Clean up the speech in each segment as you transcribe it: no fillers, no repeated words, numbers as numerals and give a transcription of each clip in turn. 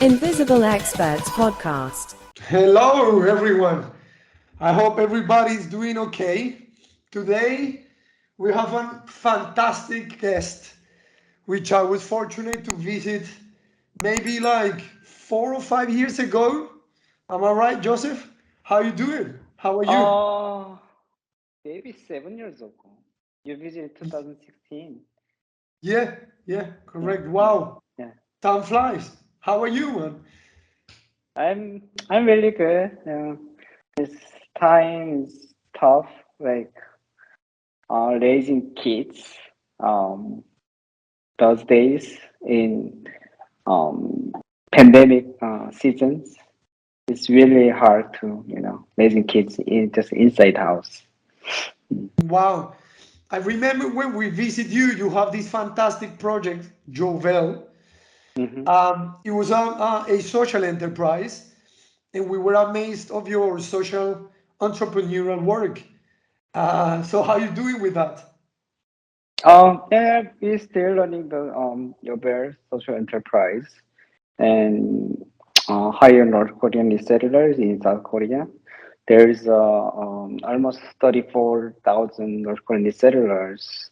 Invisible Experts Podcast. Hello, everyone. I hope everybody's doing okay. Today, we have a fantastic guest, which I was fortunate to visit maybe like 4 or 5 years ago. Am I right, Joseph? How you doing? How are you? Uh, Maybe 7 years ago. You visited 2016. Yeah, yeah, Yeah, correct. yeah, Wow, yeah. time flies. How are you, man? I'm really good. This time is tough, like raising kids. Um, those days in um pandemic seasons, it's really hard to raising kids in just inside house. Wow. I remember when we visit you, you have this fantastic project, Jovel. Mm-hmm. It was a social enterprise, and we were amazed of your social entrepreneurial work. So how you doing with that? Yeah, we're still running the Jovel social enterprise and hire North Korean settlers in South Korea. There's almost 34,000 North Korean settlers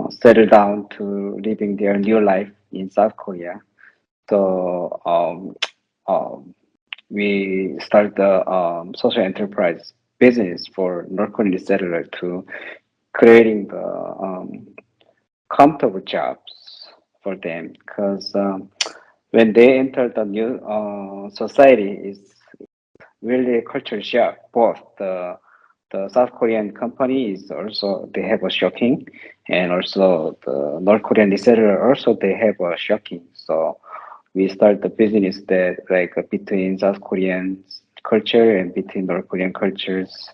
settled down to living their new life in South Korea. So we start the social enterprise business for North Korean settlers to creating the comfortable jobs for them because when they enter the new society is really a culture shock. Both the South Korean companies also they have a shocking, and also the North Korean seller also they have a shocking. So we start the business that like between South Korean culture and between North Korean cultures,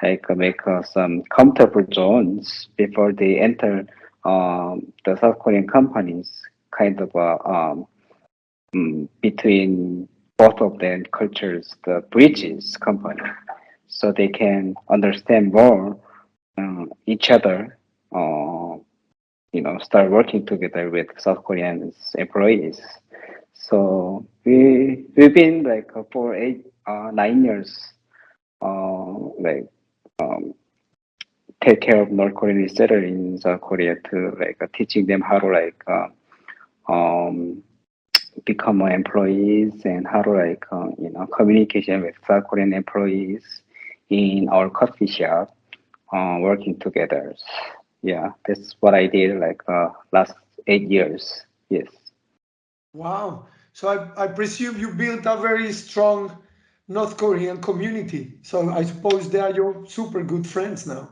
like make some comfortable zones before they enter the South Korean companies, kind of between both of them cultures, the bridges company, so they can understand more each other. Uh, start working together with South Korean employees. So we've been like for 9 years, like um, take care of North Korean settlers in South Korea to like teaching them how to like um, become employees and how to like communication with South Korean employees in our coffee shop, working together. Yeah, that's what I did like last 8 years. Yes. Wow. So I presume you built a very strong North Korean community. So I suppose they are your super good friends now.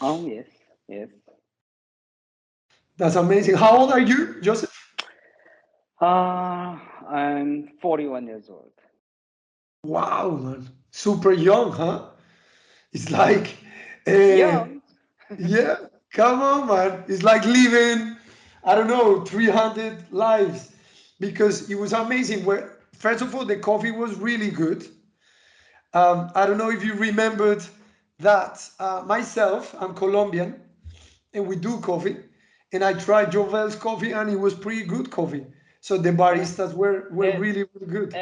Oh yes, yes. That's amazing. How old are you, Joseph? I'm 41 years old. Wow, man. Super young, huh? It's like, uh, Young. yeah, come on, man. It's like living, I don't know, 300 lives because it was amazing. Where first of all, the coffee was really good. I don't know if you remembered that myself, I'm Colombian, and we do coffee, and I tried Jovel's coffee, and it was pretty good coffee. So the Yeah. baristas were Eh, really, really good.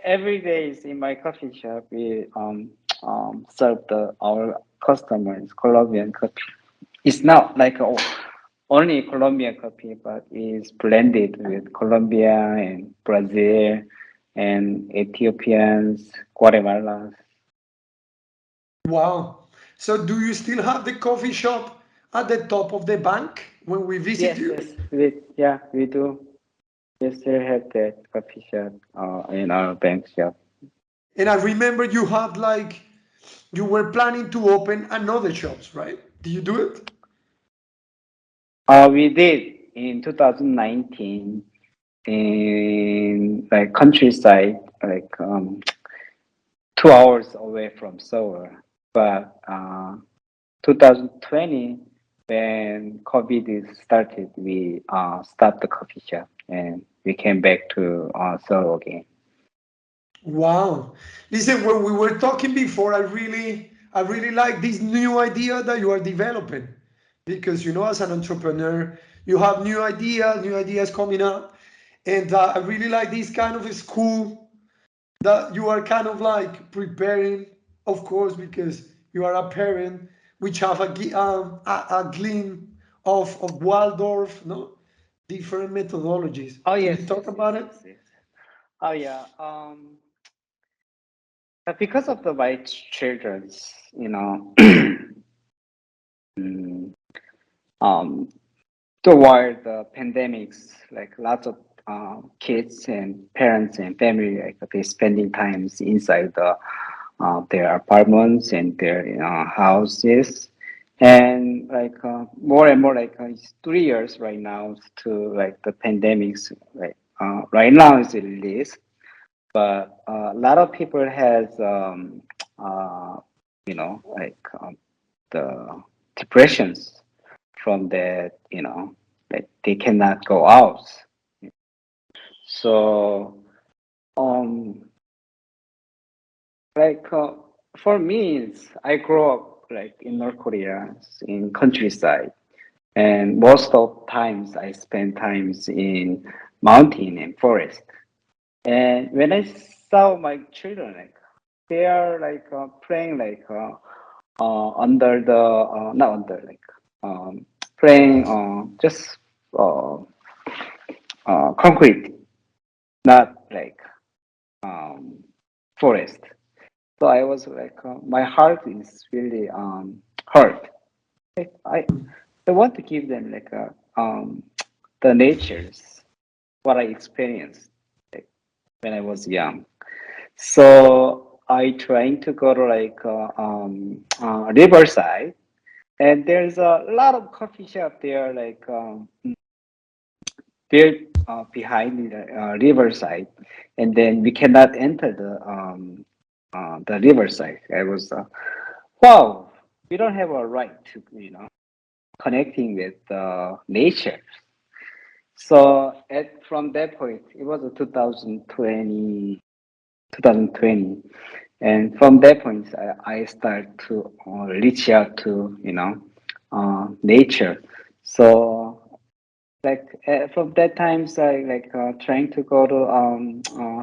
every day is in my coffee shop. We serve our customers Colombian coffee. It's not like only Colombian coffee, but it's blended with Colombia and Brazil and Ethiopians, Guatemala. Wow. So do you still have the coffee shop at the top of the bank when we visit Yes, you? yes, we do. We still have that coffee shop in our bank shop. And I remember you had like you were planning to open another shops, right? Did you do it? We did in 2019 in like countryside, like 2 hours away from Seoul. But 2020, when COVID is started, we stopped the coffee shop and we came back to Seoul again. Wow. Listen, when we were talking before, I really like this new idea that you are developing. Because as an entrepreneur, you have new ideas coming up. And I really like this kind of school that you are kind of like preparing, of course, because you are a parent, which have a gleam of Waldorf, no, different methodologies. Oh Can you yes, talk yes, yes, about it? yes, yes. Oh yeah. But because of the my children's, mm, um, toward the pandemics, like lots of kids and parents and family, like they spending times inside their apartments and their houses, and like more and more, like it's 3 years right now to like the pandemics. Right now is released, but a lot of people has uh, the depressions from that, like they cannot go out. So, um, like for me, I grew up like in North Korea, in countryside, and most of times I spend times in mountain and forest. And when I saw my children, like they are like playing like under the not under like playing just uh, concrete, not like um, forest. So I was like, my heart is really hurt. Like, I want to give them like the natures what I experienced like, when I was young. So I trying to go to like riverside, and there's a lot of coffee shop there, like built behind the riverside, and then we cannot enter the riverside. I was wow, we don't have a right to connecting with nature. So from that point, it was 2020, 2020, and from that point, I start to reach out to nature. So like from that times I like trying to go to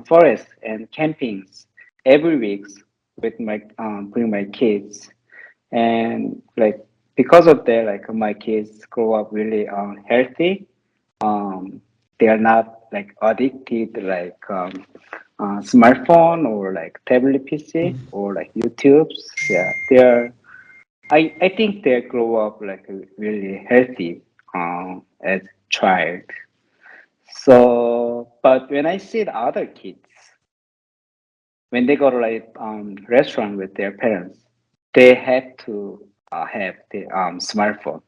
forest and campings every week with my bring my kids, and like because of that, like my kids grow up really healthy. They are not like addicted like smartphone or like tablet PC or like YouTube's. Yeah, they're I think they grow up like really healthy as child. So, but when I see the other kids, when they go to like restaurant with their parents, they have to have the smartphone,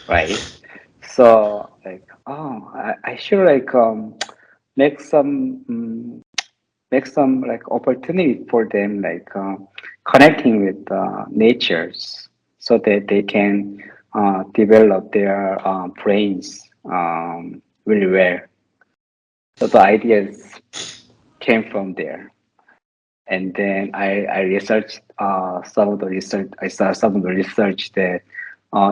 right? So like, oh, I should like make some make some like opportunity for them, like connecting with natures, so that they can develop their brains really well. So the ideas came from there. And then I researched some of the research. I saw some of the research that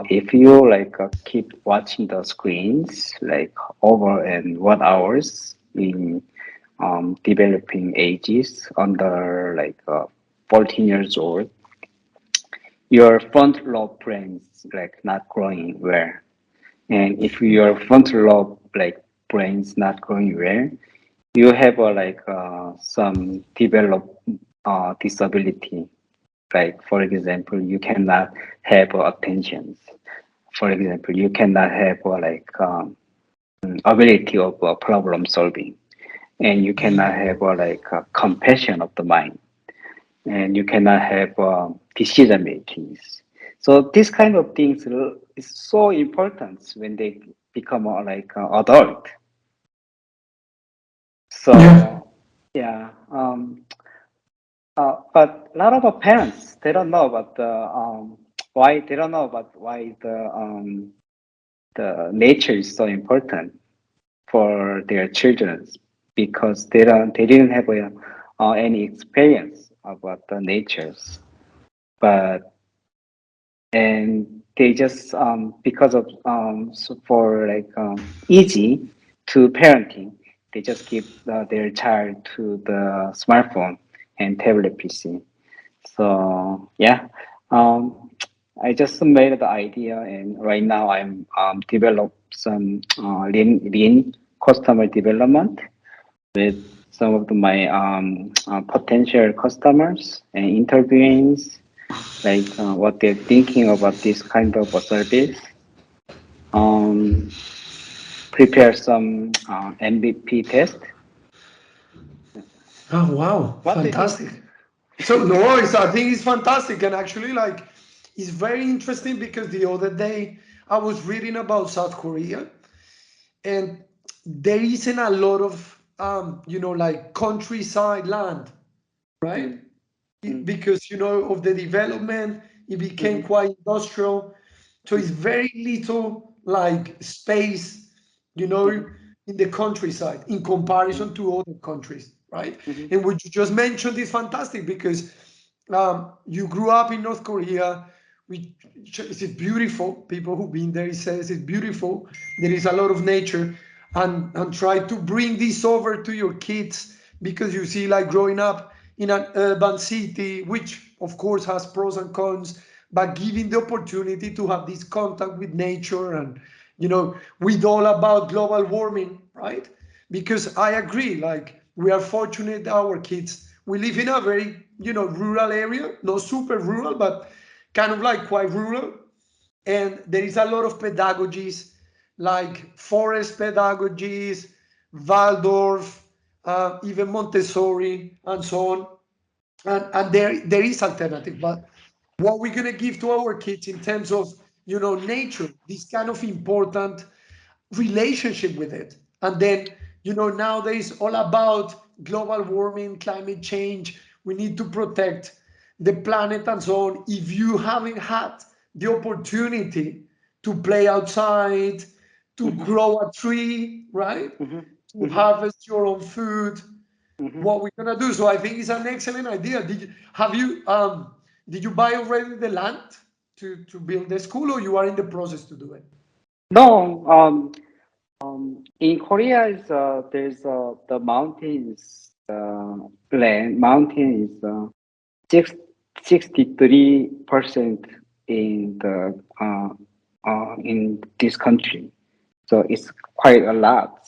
if you like keep watching the screens like over and 1 hours in developing ages under like 14 years old, your front lobe brain's like not growing well. And if your front lobe like brain's not growing well, you have like some develop disability. Like for example, you cannot have attention. For example, you cannot have ability of problem solving, and you cannot have like compassion of the mind, and you cannot have decision makings. So this kind of things is so important when they become like adult. Yeah. So yeah, but a lot of parents they don't know about the why they don't know about why the nature is so important for their children, because they didn't have any experience about the natures. But and they just because of so for like easy to parenting, they just give their child to the smartphone and tablet PC. So yeah, um, I just made the idea, and right now I'm develop some lean customer development with some of my potential customers and interviewing like what they're thinking about this kind of a service. Um, prepare some MVP test. Oh wow, What do you think? fantastic. So no, I think it's fantastic, and actually, like, it's very interesting because the other day I was reading about South Korea, and there isn't a lot of like countryside land, right? Mm, mm, Because of the development, it became mhm, quite industrial, so it's mhm, very little like space, you know, mhm, in the countryside in mhm, comparison to other countries, right? mhm, And what you just mentioned is fantastic because you grew up in North Korea, which is beautiful. People who've been there says it's beautiful. There is a lot of nature, and try to bring this over to your kids because you see, like, growing up in an urban city, which of course has pros and cons, but giving the opportunity to have this contact with nature and with all about global warming, right? Because I agree, like, we are fortunate our kids, we live in a very rural area, not super rural, but kind of like quite rural, and there is a lot of pedagogies like forest pedagogies, Waldorf, even Montessori, and so on. And there is alternative, but what we're going to give to our kids in terms of nature, this kind of important relationship with it. And then nowadays all about global warming, climate change, we need to protect the planet and so on. If you haven't had the opportunity to play outside, to mhm, grow a tree, right, mhm, to mhm, harvest your own food, mhm. what we're gonna do. So I think it's an excellent idea. Did you buy already the land to build the school, or you are in the process to do it? No, in Korea is there's the mountains land mountain is six, 63% in the in this country, so it's quite a lot.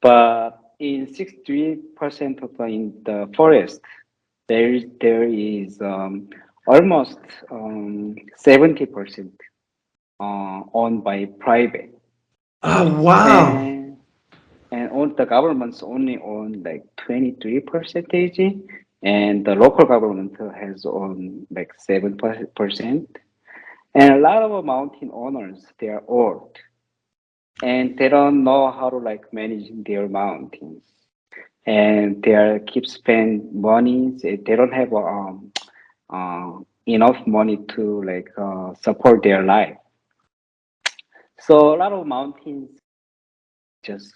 But in 63% of in the forest, there is almost 70% owned by private, Oh wow. and all the governments only own like 23 percentage, and the local government has owned like 7%. And a lot of mountain owners, they are old and they don't know how to like manage their mountains, and they are keep spend money. They don't have enough money to like support their life. So a lot of mountains just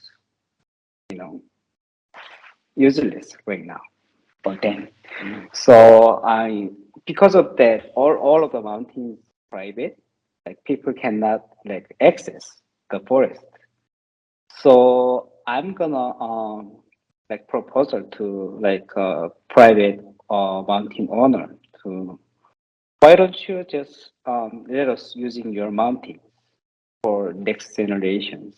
you know useless right now for them. So I because of that, all of the mountains private, like people cannot like access the forest. So I'm gonna like proposal to like private mountain owner to why don't you just let us using your mountain for next generations,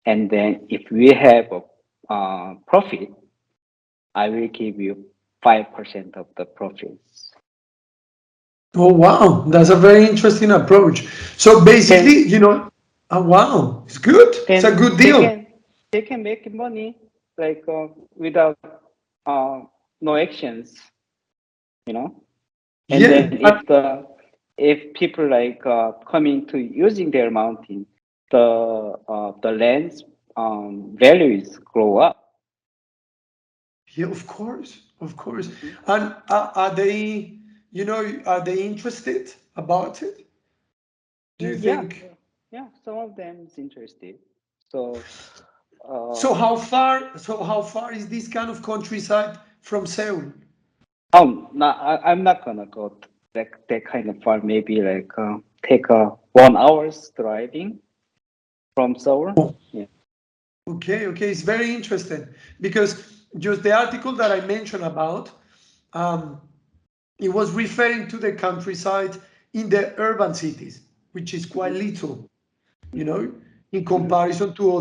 and then if we have a profit, I will give you 5% of the profits. Oh wow, that's a very interesting approach. So basically, Then oh wow, it's good. It's a then good deal. they can make money like without uh, no actions, you know. And then Yeah. if people like coming to using their mountain, the land's value is grow up. Yeah, of course, of course. Mhm. And are they interested about it? Do you Yeah, think? yeah. Some of them is interested. So uh, So how far is this kind of countryside from Seoul? I'm not gonna go. like that kind of far, maybe like take a 1 hour's driving from Seoul. Yeah. Okay, okay, it's very interesting because just the article that I mentioned about, um, it was referring to the countryside in the urban cities, which is quite Mhm. little, you know, in Mhm. comparison to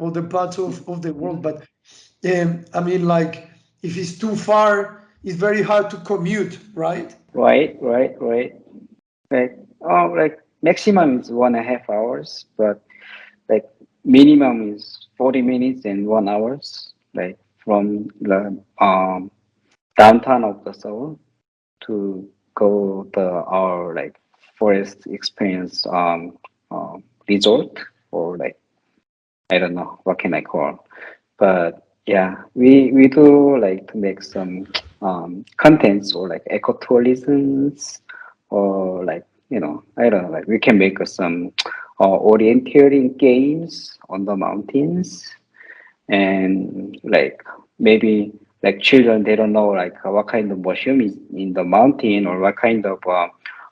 other parts of the world. Mhm. But I mean, like, if it's too far, it's very hard to commute, right? Right, right, right. Like like maximum is 1.5 hours, but like minimum is 40 minutes and 1 hours, like from the downtown of the Seoul to go the our like forest experience resort, or like I don't know what can I call, but yeah, we do like to make some contents or like ecotourisms, or like I don't know, like we can make some orienteering games on the mountains, and like maybe like children, they don't know like what kind of mushroom is in the mountain, or what kind of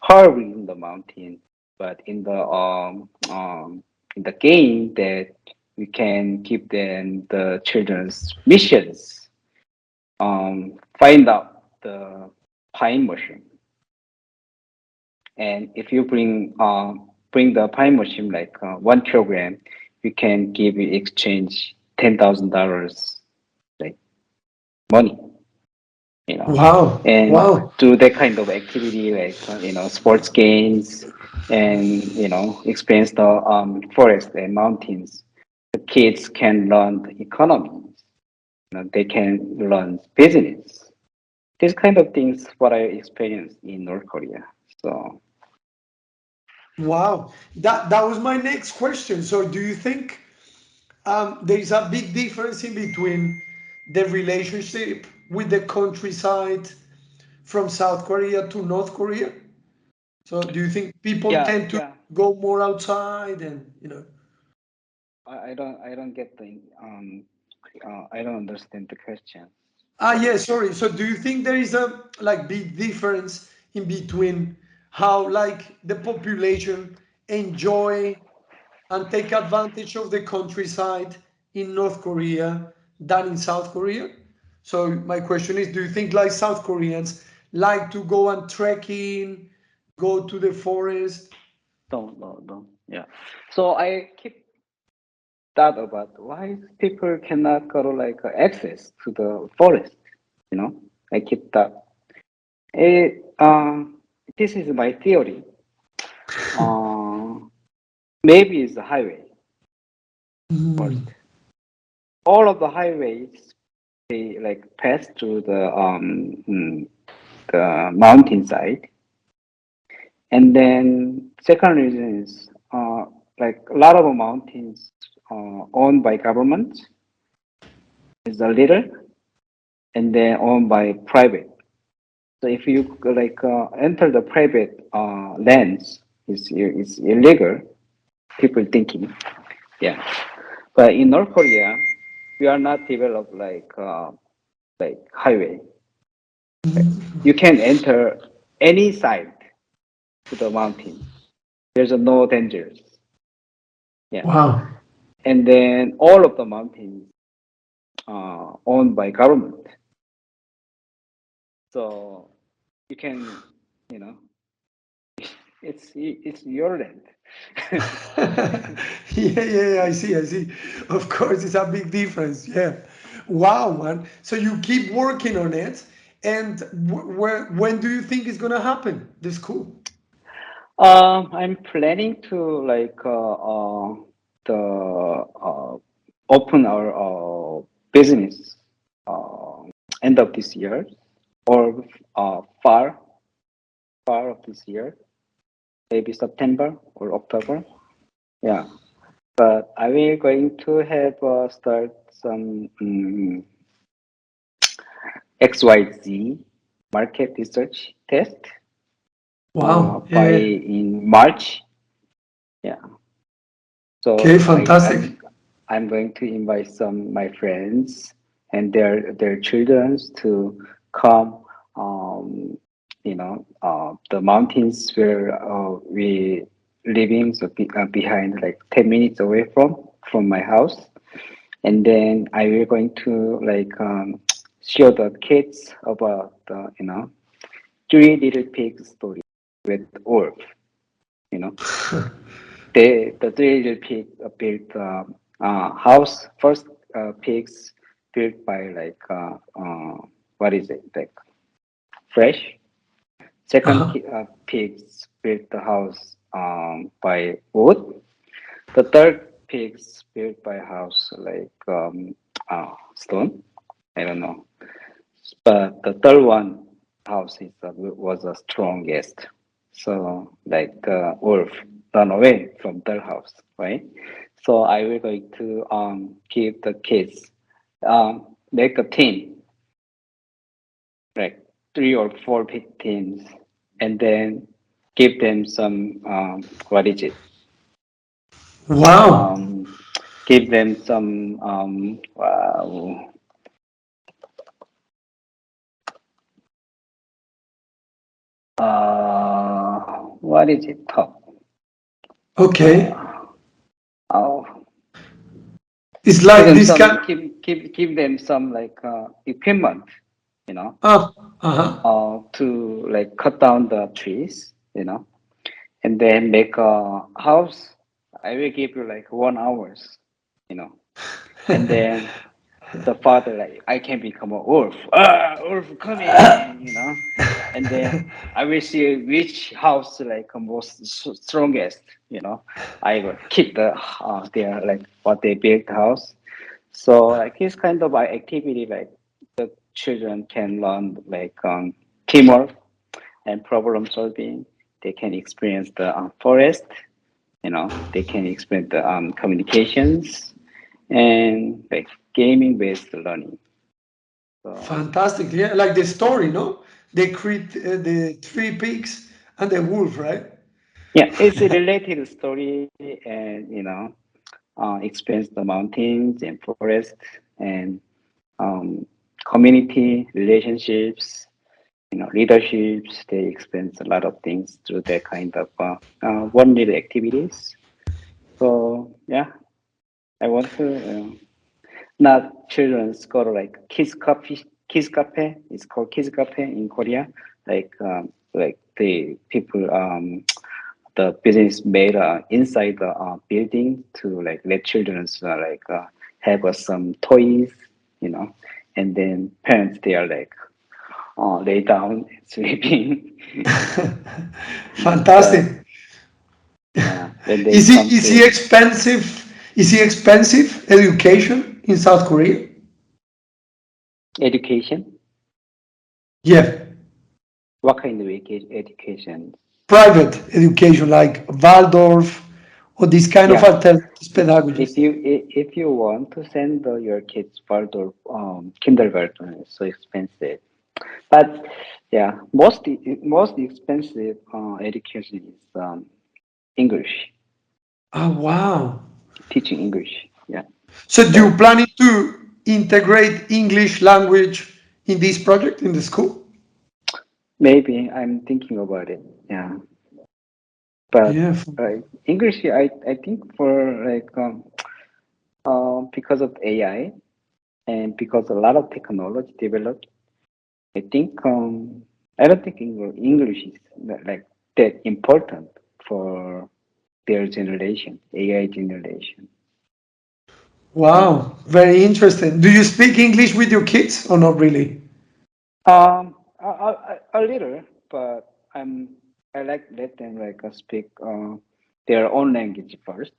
herb in the mountain, but in the game that we can give them the children's missions, find out the pine mushroom, and if you bring the pine mushroom like 1 kilogram, we can give you exchange $10,000 like money, Wow, and wow. do that kind of activity like sports games, and experience the forest and mountains. The kids can learn the economy. They can learn business. This kind of things what I experienced in North Korea. So Wow, that was my next question. So, do you think there is a big difference in between the relationship with the countryside from South Korea to North Korea? So, do you think people yeah, tend to yeah. go more outside and I don't get the I don't understand the question. Ah, Sorry. yeah, sorry. So do you think there is a like big difference in between how like the population enjoy and take advantage of the countryside in North Korea than in South Korea? So my question is, do you think like South Koreans like to go and trekking, go to the forest? Don't, no, no. Yeah. So I keep thought about why people cannot go to like access to the forest. You know, I keep that. It, this is my theory. Uh, Maybe it's the highway first. All of the highways, they like pass through the mountainside, and then second reason is like a lot of mountains owned by government is a little, and then owned by private. So if you like enter the private lands, it's illegal. People thinking, yeah. But in North Korea, we are not developed like highway. You can enter any side to the mountain. There's no dangers. Yeah, Wow. and then all of the mountains owned by government. So you can, you know, it's your land. Yeah, yeah, yeah, I see, I see. Of course, it's a big difference. Yeah. Wow, man. So you keep working on it, and when do you think it's gonna happen? This school. I'm planning to like the open our business uh, end of this year, or far of this year, maybe September or October. Yeah, but I will going to have start some XYZ market research test Wow. Yeah, by yeah. in March. Yeah. Okay, So fantastic. I'm going to invite some my friends and their children to come the mountains where we living, so behind, like 10 minutes away from my house. And then I will going to like show the kids about the three little pigs story with wolf. You know, the three little pig built house. First pigs built by like what is it, like fresh. Second Uh-huh. pigs built the house by wood. The third pigs built by house like stone. I don't know. But the third one house was the strongest. So like the wolf run away from their house, right? So I will going to give the kids make a team, like three or four big teams, and then give them some what is it? Wow. Give them some wow, what is it called? Okay. Uh, oh, It's give like them this some kind. give them some like equipment, you know, Oh, uh-huh. to like cut down the trees, and then make a house. I will give you like 1 hours, you know, and then the father like I can become a wolf. Wolf coming, and then I will see which house like most strongest, I will keep their like what they built house. So like it's kind of an activity like the children can learn like teamwork and problem solving. They can experience the forest. They can experience the communications and like gaming based learning. So Fantastic. Yeah, like the story, no? They create the three pigs and the wolf, right? yeah, it's a related story, and experience the mountains and forest and um, community relationships, leaderships. They experience a lot of things through that kind of one little activities. So yeah, I want to not children's go to like kids cafe. It's called kids cafe in Korea. Like the people the business made inside the building to like let children have some toys, you know, and then parents they are like lay down sleeping. But Fantastic. yeah, when they Is he come is he to expensive? Is he expensive education in South Korea? education, Yeah, what kind of education? private education like Waldorf or this kind of Yeah, alternative pedagogies. if you want to send your kids further kindergarten, it's so expensive. But yeah, most expensive education is English, Oh wow! teaching English. Yeah. So do you So planning to integrate English language in this project in the school? maybe I'm thinking about it. Yeah. But Yeah, English, I think for like because of AI and because a lot of technology developed, I think I don't think English is like that important for their generation, AI generation. Yeah. wow, very interesting. Do you speak English with your kids or not really? A little, but I like let them like speak their own language first.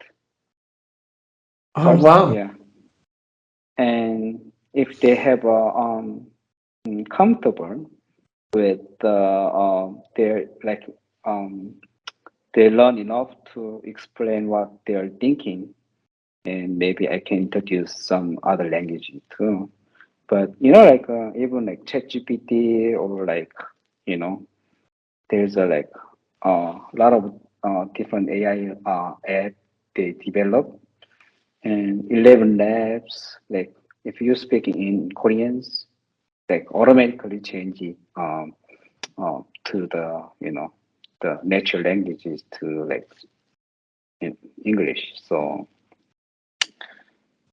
Oh First, wow! yeah, and if they have a comfortable with their like um they learn enough to explain what they are thinking, and maybe I can introduce some other language too. But even like ChatGPT or like you know there's a like a lot of different AI app they develop, and 11 labs. Like if you speak in Koreans, like automatically change it to the natural languages to like in English. So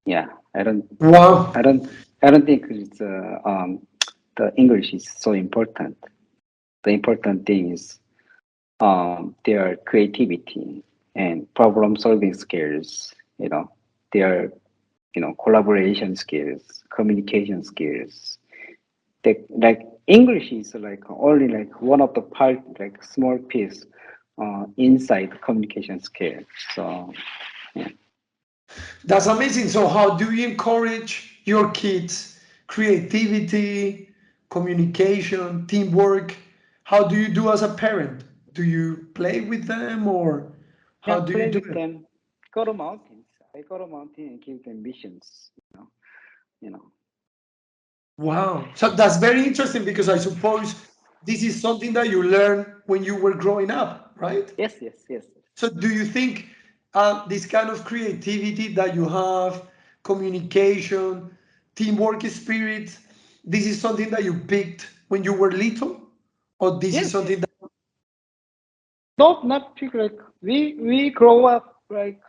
yeah, Wow. I don't, I don't think it's the English is so important. The important thing is their creativity and problem solving skills. Their collaboration skills, communication skills. Like English is like only like one of the part, like small piece inside communication skill. So yeah. That's amazing. So, how do you encourage your kids' creativity, communication, teamwork? How do you do as a parent? Do you play with them or Yeah, how do you play do with it? them. Go to mountains. I go to mountain and give them missions. You know. Wow. So, that's very interesting because I suppose this is something that you learned when you were growing up, right? Yes, yes, yes, yes. So, do you think this kind of creativity that you have, communication, teamwork spirit, this is something that you picked when you were little, or this is Yes, yes. something that Not like we grow up like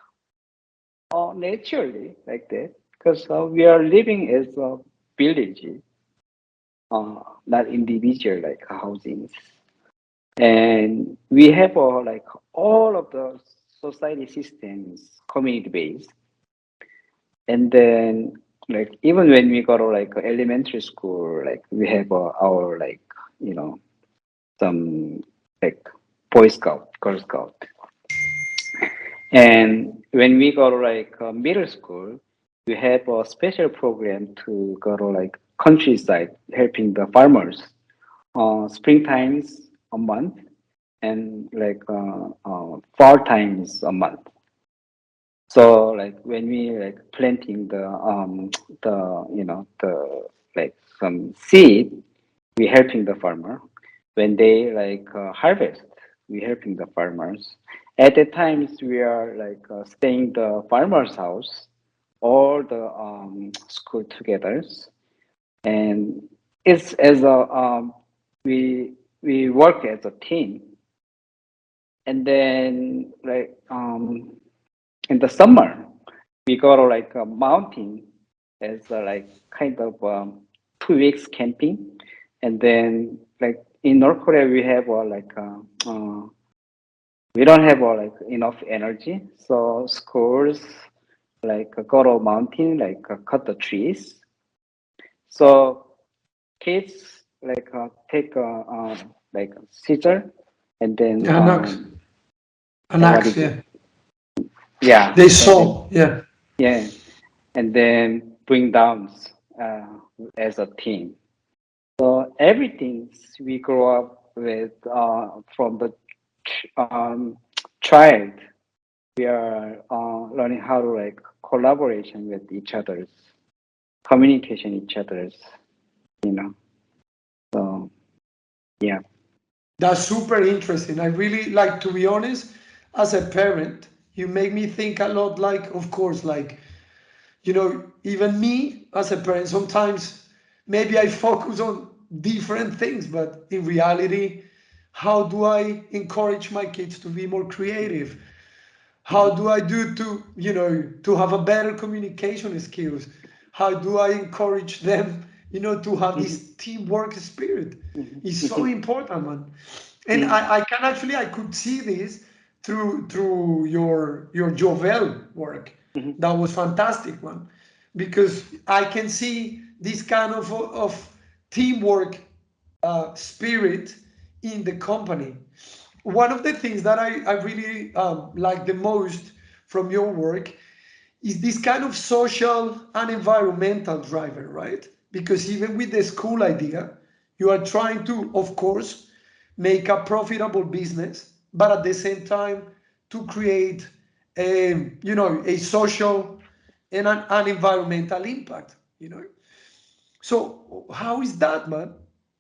naturally like that because we are living as a village, not individual like housings, and we have like all of the society systems community based, and then like even when we go to like elementary school, like we have our like you know some like boy scout, girl scout. And when we go to like middle school, we have a special program to go to like countryside, helping the farmers. Spring times a month and like fall times a month. So like when we like planting the like some seed, we helping the farmer. When they like harvest, we helping the farmers. At the times we are like staying the farmer's house, all the school together, and it's as a we work as a team, and then like in the summer we go to like a mountain as like kind of 2 weeks camping, and then like in North Korea we have we don't have like enough energy, so schools like go to mountain like cut the trees, so kids like take like scissor and then an axe, an what axe, is it? yeah. Yeah, They and then saw, yeah. yeah, and then bring down uh, as a team. So everything we grow up with from the child, we are learning how to like collaboration with each other's, communication each other's, you know. So yeah. That's super interesting. I really like, to be honest, as a parent, you make me think a lot, like, of course, like, even me as a parent, sometimes maybe I focus on different things, but in reality, how do I encourage my kids to be more creative? How Mhm, do I do to have a better communication skills? How do I encourage them, to have mhm, this teamwork spirit? mhm, It's so mhm, important, man. And mhm, I can actually, I could see this through your Jovel work. mhm, That was fantastic, man, because I can see this kind of teamwork spirit in the company. One of the things that I really like the most from your work is this kind of social and environmental driver, right? Because even with the school idea, you are trying to, of course, make a profitable business, but at the same time to create a social and an environmental impact, So how is that, man?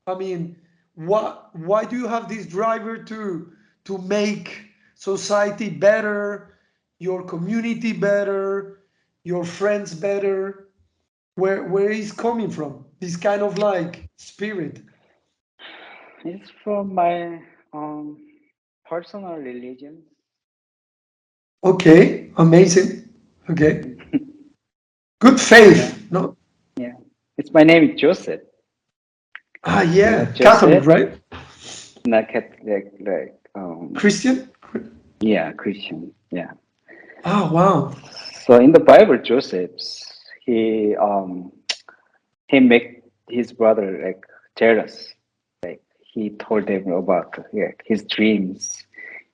I mean, why do you have this driver to make society better, your community better, your friends better? Where is coming from? This kind of like spirit. It's from my personal religion. Okay, amazing. Okay, good Yeah, faith. No, yeah. It's my name is Joseph. yeah, Catholic, Joseph, right? not Catholic, like Christian. yeah, Christian. Yeah. Ah, wow. So in the Bible, Joseph's he make his brother like jealous. Like he told them about his dreams.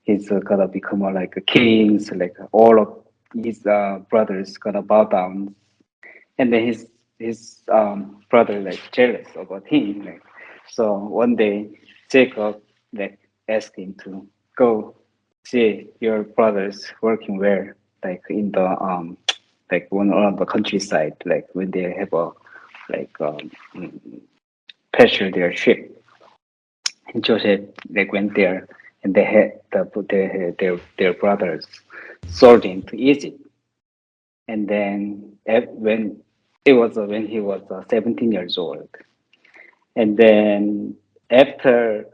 He's gonna become like a king. So like all of his brothers gonna bow down, and then his brother like jealous about him. Like so one day Jacob like asked him to go see your brothers working where like in the like one on the countryside like when they have a like pasture their sheep. And Joseph like went there and they had their brothers sold into Egypt. And then when it was when he was 17 years old, and then after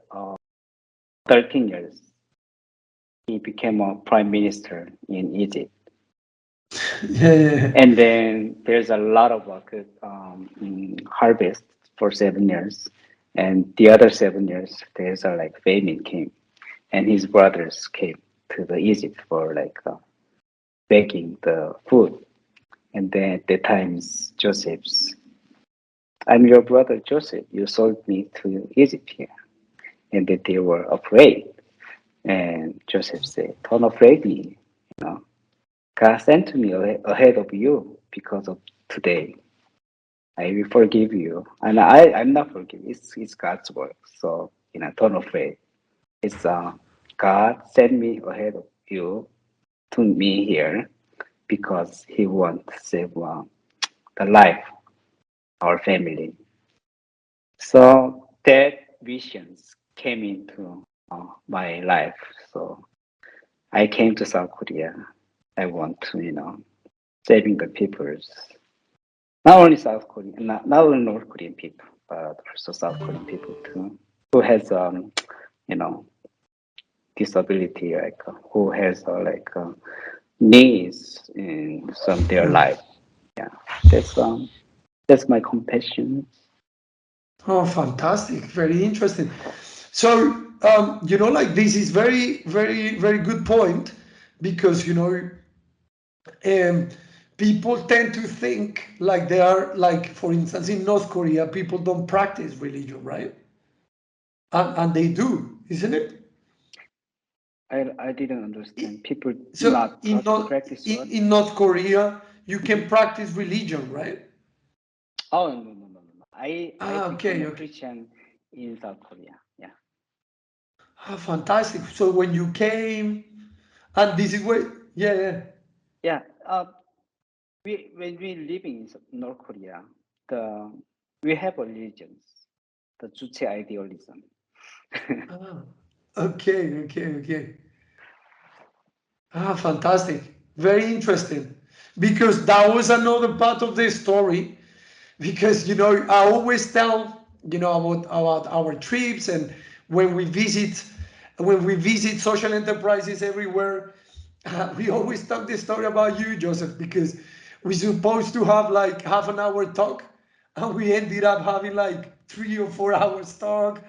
13 years, he became a prime minister in Egypt. Yeah, yeah, yeah. And then there's a lot of harvest for 7 years, and the other 7 years there's a like famine came, and his brothers came to the Egypt for like begging the food. And then at the times Joseph's, I'm your brother Joseph. You sold me to Egypt here, and that they were afraid. And Joseph said, "Don't afraid me. You know, God sent me ahead of you because of today. I will forgive you, and I'm not forgive. It's God's work. So don't afraid. It's God sent me ahead of you to me here because He wants to save the life our family. So that visions came into my life. So I came to South Korea. I want to saving the peoples, not only South Korean, not only North Korean people, but also South Korean people too, who has you know disability, like who has needs in some their life. Yeah, that's that's my compassion. Oh, fantastic. Very interesting. So, like this is very, very, very good point because, um, people tend to think like they are, like, for instance, in North Korea, people don't practice religion, right? And they do, isn't it? I didn't understand. People So not in North, practice what? in North Korea, you can Mhm. practice religion, right? Oh no. I Ah, became okay, a okay. Christian in South Korea. Yeah. Ah, fantastic. So when you came, and this is where, yeah, yeah. Yeah. We when we living in North Korea, the we have a religions, the Juche idealism. Ah, okay, okay, okay. Ah, fantastic. Very interesting. Because that was another part of the story. Because, I always tell, about our trips and when we visit, social enterprises everywhere. We always talk this story about you, Joseph, because we supposed to have like half an hour talk, and we ended up having like 3 or 4 hours talk,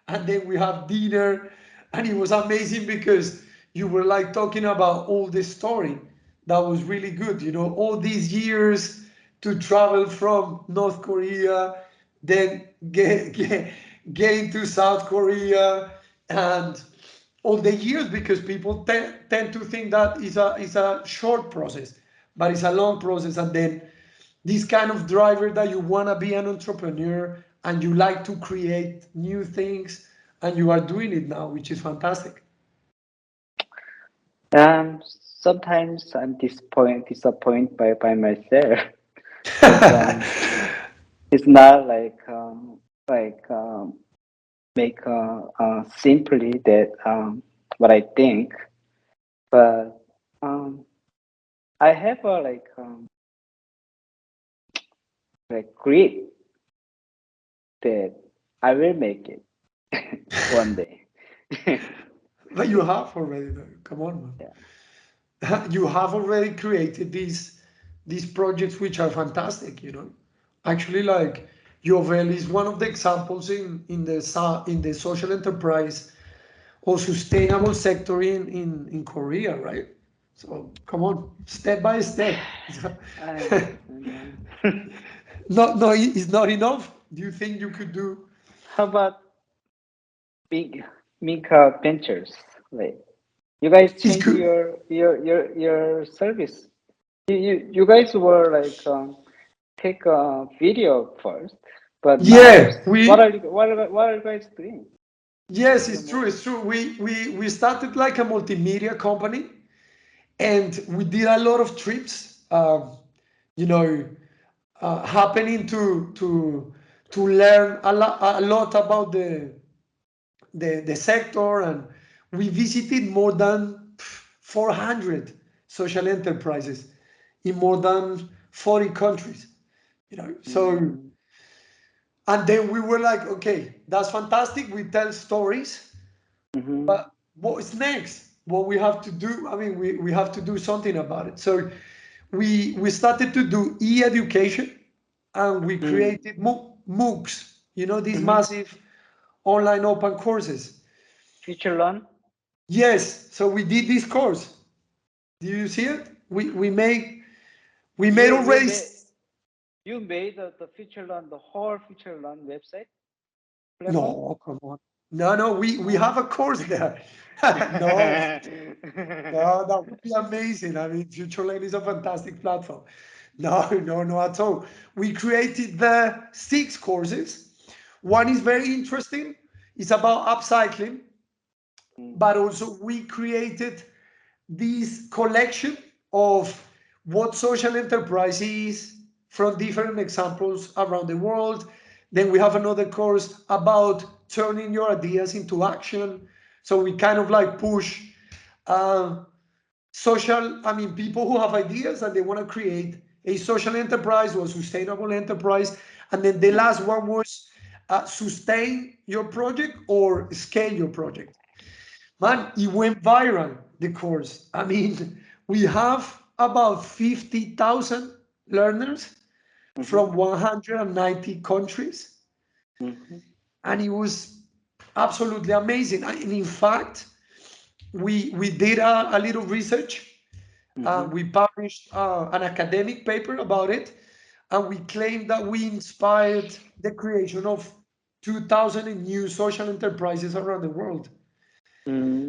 and then we have dinner, and it was amazing because you were like talking about all this story. That was really good. All these years to travel from North Korea, then get into South Korea, and all the years, because people tend to think that is a short process, but it's a long process. And then this kind of driver that you want to be an entrepreneur and you like to create new things, and you are doing it now, which is fantastic. Sometimes I'm disappointed by myself because it's not like make simply that what I think, but um, I have a like grit that I will make it. one day. But you have already, though. Come on, man. Yeah. You have already created these projects which are fantastic, actually, like Jovel is one of the examples in the social enterprise or sustainable sector in Korea, right? So come on, step by step. I understand, man. No, it's not enough. Do you think you could do? How about big Mika Ventures? Like you guys It's change good. your service. You guys were like take a video first, but now Yeah, what are you guys doing? yes, Tell it's more. true. It's true. We started like a multimedia company, and we did a lot of trips. You know, happening to learn a lot about the sector, and we visited more than 400 social enterprises in more than 40 countries. So Mm, and then we were like, okay, that's fantastic. We tell stories, mm-hmm, but what's next? What we have to do? I mean, we have to do something about it. So we started to do e-education, and we mm, created MOOCs, these mm-hmm. massive online open courses. Future Learn. Yes, so we did this course. Do you see it? We made You you already. made you made the Future Learn, the whole Future Learn website platform. No, come on. No, we Oh. have a course there. No, no, that would be amazing. I mean, FutureLane is a fantastic platform. No, no, at all. We created the 6 courses. One is very interesting. It's about upcycling, Mm, but also we created this collection of what social enterprise is from different examples around the world. Then we have another course about turning your ideas into action. So we kind of like push uh, I mean, people who have ideas and they want to create a social enterprise or a sustainable enterprise. And then the mm, last one was sustain your project or scale your project. Man, it went viral, the course. I mean, we have about 50,000 learners mm-hmm, from 190 countries, mm-hmm, and it was absolutely amazing. And in fact, we did a little research. mm-hmm, We published an academic paper about it, and we claimed that we inspired the creation of 2,000 new social enterprises around the world.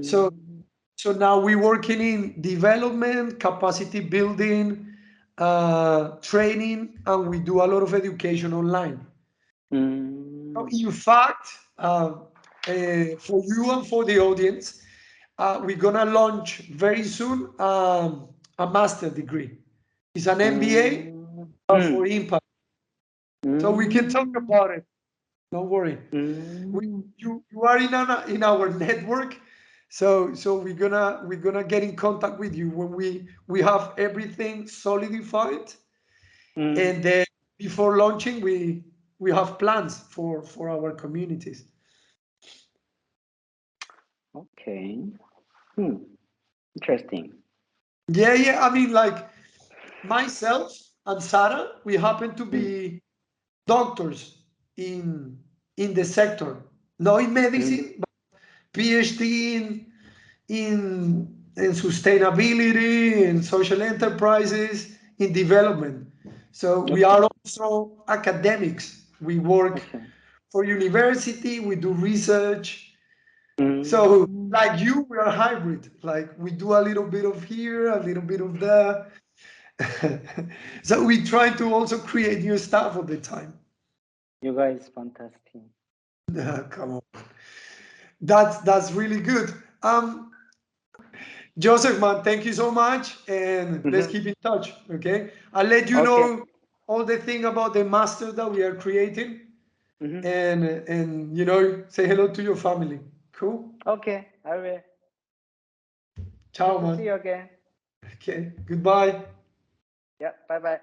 So mm, So now we're working in development, capacity building, training, and we do a lot of education online. So mm. in fact, for you and for the audience, we're gonna launch very soon a master degree. It's an MBA Mm, for mm, impact. So we can talk mm, about it. Don't worry. we, mm, you are in our network, so we're gonna get in contact with you when we have everything solidified, mm. and then before launching we have plans for our communities. Okay. Hmm. Interesting. Yeah, I mean, like, myself and Sarah, we happen to Mm, be doctors in the sector, not in mm. medicine, but PhD in sustainability, in social enterprises, in development. So we Okay. are also academics. We work Okay. for university, we do research. So Mm, like you, we are hybrid. Like we do a little bit of here, a little bit of there. So we try to also create new stuff all the time. you guys fantastic. Come on. That's really good. Joseph, man, thank you so much, and let's Mm-hmm. keep in touch. Okay, I'll let you Okay. know all the thing about the master that we are creating, Mm-hmm. and say hello to your family. Cool. Okay. I will. Ciao, Good to see man. you again. Okay. Goodbye. Yeah. Bye bye.